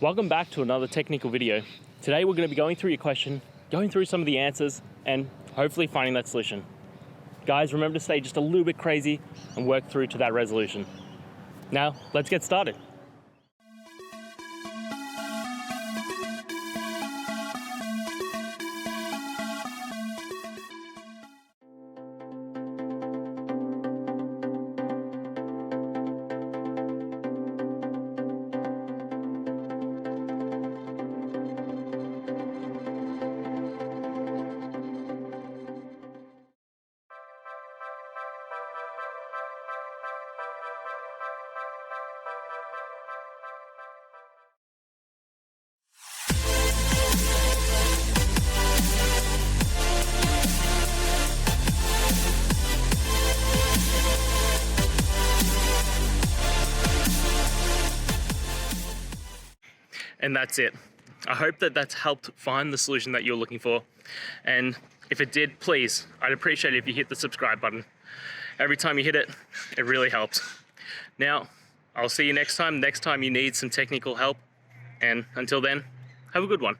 Welcome back to another technical video. Today we're going to be going through your question, going through some of the answers, and hopefully finding that solution. Guys, remember to stay just a little bit crazy and work through to that resolution. Now, let's get started. And that's it. I hope that that's helped find the solution that you're looking for. And if it did, please, I'd appreciate it if you hit the subscribe button. Every time you hit it, it really helps. Now, I'll see you next time you need some technical help. And until then, have a good one.